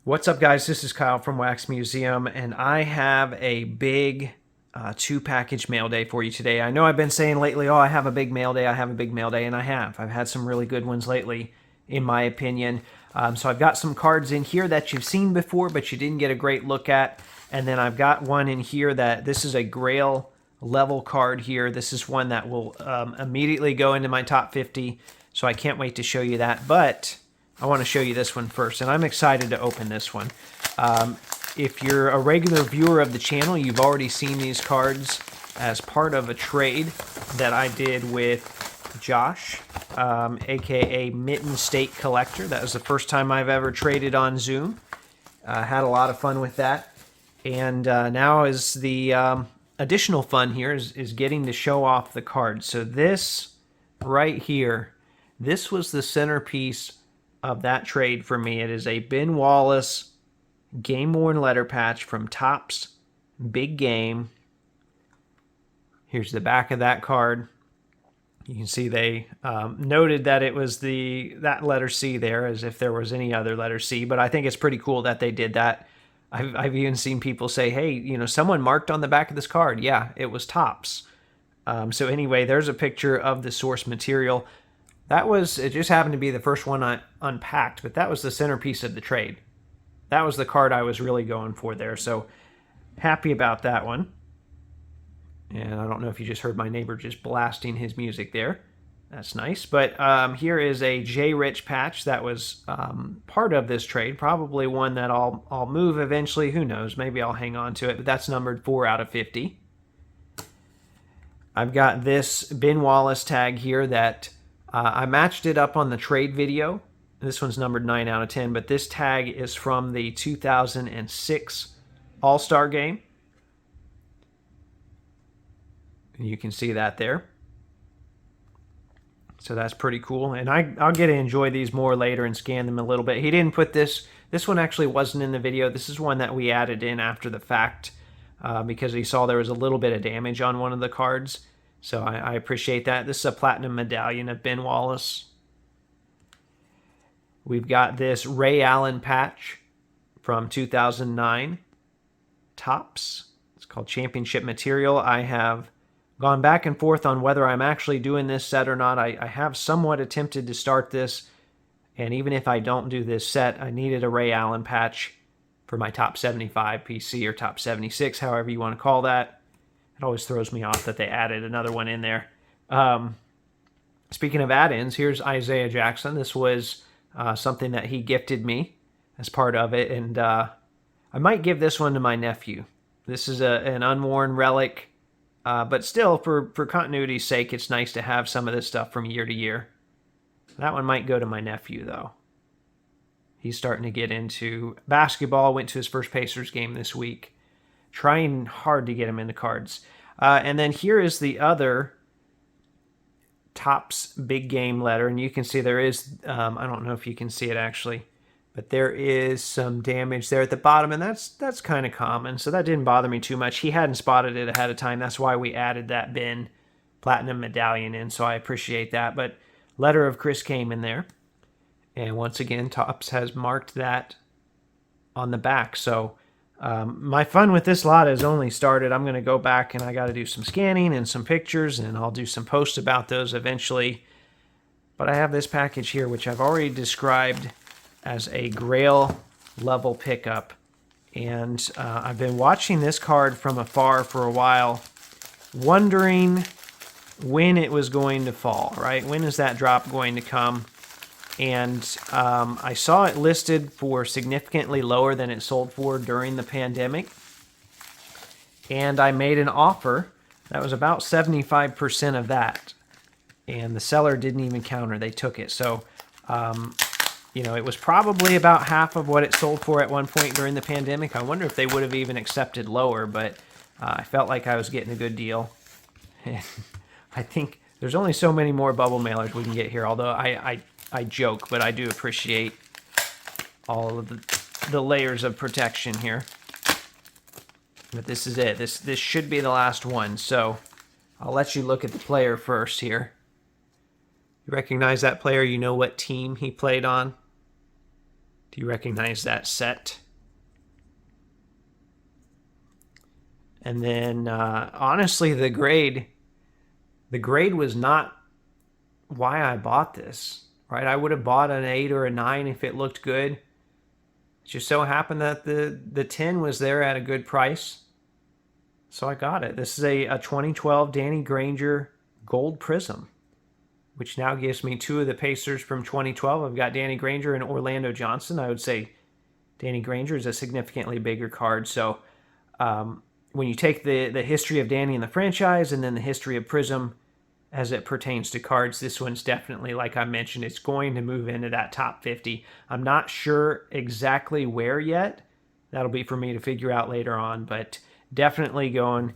What's up, guys? This is Kyle from Wax Museum, and I have a big two-package mail day for you today. I know I've been saying lately, oh, I have a big mail day, and I have. I've had some really good ones lately, in my opinion. So I've got some cards in here that you've seen before, but you didn't get a great look at. And then I've got one in here that this is a Grail level card here. This is one that will immediately go into my top 50, so I can't wait to show you that. But I want to show you this one first, and I'm excited to open this one. If you're a regular viewer of the channel, you've already seen these cards as part of a trade that I did with Josh, aka Mitten State Collector. That was the first time I've ever traded on Zoom. Had a lot of fun with that. And now is the additional fun here is getting to show off the cards. So this right here, this was the centerpiece of that trade for me. It is a Ben Wallace game-worn letter patch from Topps Big Game. Here's the back of that card. You can see they noted that it was that letter C there, as if there was any other letter C, but I think it's pretty cool that they did that. I've even seen people say, hey, you know, someone marked on the back of this card. Yeah, it was Topps. So anyway, there's a picture of the source material. It just happened to be the first one I unpacked, but that was the centerpiece of the trade. That was the card I was really going for there, so happy about that one. And I don't know if you just heard my neighbor just blasting his music there. That's nice. But here is a J. Rich patch that was part of this trade, probably one that I'll move eventually. Who knows? Maybe I'll hang on to it, but that's numbered 4 out of 50. I've got this Ben Wallace tag here that I matched it up on the trade video. This one's numbered 9 out of 10, but this tag is from the 2006 All-Star Game. And you can see that there. So that's pretty cool. And I'll get to enjoy these more later and scan them a little bit. He didn't put this one actually wasn't in the video. This is one that we added in after the fact because he saw there was a little bit of damage on one of the cards. So I appreciate that. This is a platinum medallion of Ben Wallace. We've got this Ray Allen patch from 2009 Topps. It's called Championship Material. I have gone back and forth on whether I'm actually doing this set or not. I have somewhat attempted to start this, and even if I don't do this set, I needed a Ray Allen patch for my top 75 PC or top 76, however you want to call that. It always throws me off that they added another one in there. Speaking of add-ins, here's Isaiah Jackson. This was something that he gifted me as part of it, and I might give this one to my nephew. This is an unworn relic. But still, for continuity's sake, it's nice to have some of this stuff from year to year. That one might go to my nephew, though. He's starting to get into basketball, went to his first Pacers game this week. Trying hard to get him into cards. And then here is the other Topps Big Game letter. And you can see there is, I don't know if you can see it actually, but there is some damage there at the bottom, and that's kind of common, so that didn't bother me too much. He hadn't spotted it ahead of time. That's why we added that Ben Platinum Medallion in, so I appreciate that. But letter of Chris came in there, and once again, Topps has marked that on the back. So my fun with this lot has only started. I'm going to go back, and I got to do some scanning and some pictures, and I'll do some posts about those eventually. But I have this package here, which I've already described as a Grail level pickup, and I've been watching this card from afar for a while, wondering when it was going to fall, right? When is that drop going to come? And I saw it listed for significantly lower than it sold for during the pandemic, and I made an offer that was about 75% of that, and the seller didn't even counter. They took it. So you know, it was probably about half of what it sold for at one point during the pandemic. I wonder if they would have even accepted lower, but I felt like I was getting a good deal. And I think there's only so many more bubble mailers we can get here, although I joke, but I do appreciate all of the layers of protection here. But this is it. This should be the last one, so I'll let you look at the player first here. You recognize that player? You know what team he played on? Do you recognize that set? And then, honestly, the grade was not why I bought this, right? I would have bought an 8 or a 9 if it looked good. It just so happened that the 10 was there at a good price, so I got it. This is a 2012 Danny Granger Gold Prizm, which now gives me two of the Pacers from 2012. I've got Danny Granger and Orlando Johnson. I would say Danny Granger is a significantly bigger card. So when you take the history of Danny in the franchise and then the history of Prizm as it pertains to cards, this one's definitely, like I mentioned, it's going to move into that top 50. I'm not sure exactly where yet. That'll be for me to figure out later on, but definitely going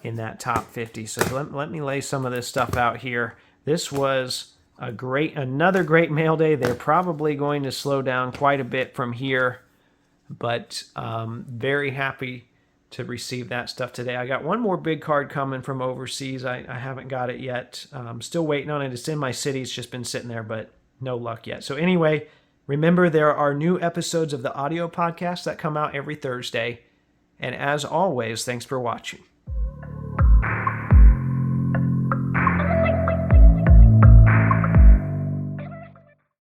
in that top 50. So let me lay some of this stuff out here. This was another great mail day. They're probably going to slow down quite a bit from here, but very happy to receive that stuff today. I got one more big card coming from overseas. I haven't got it yet. I'm still waiting on it. It's in my city. It's just been sitting there, but no luck yet. So anyway, remember there are new episodes of the audio podcast that come out every Thursday. And as always, thanks for watching.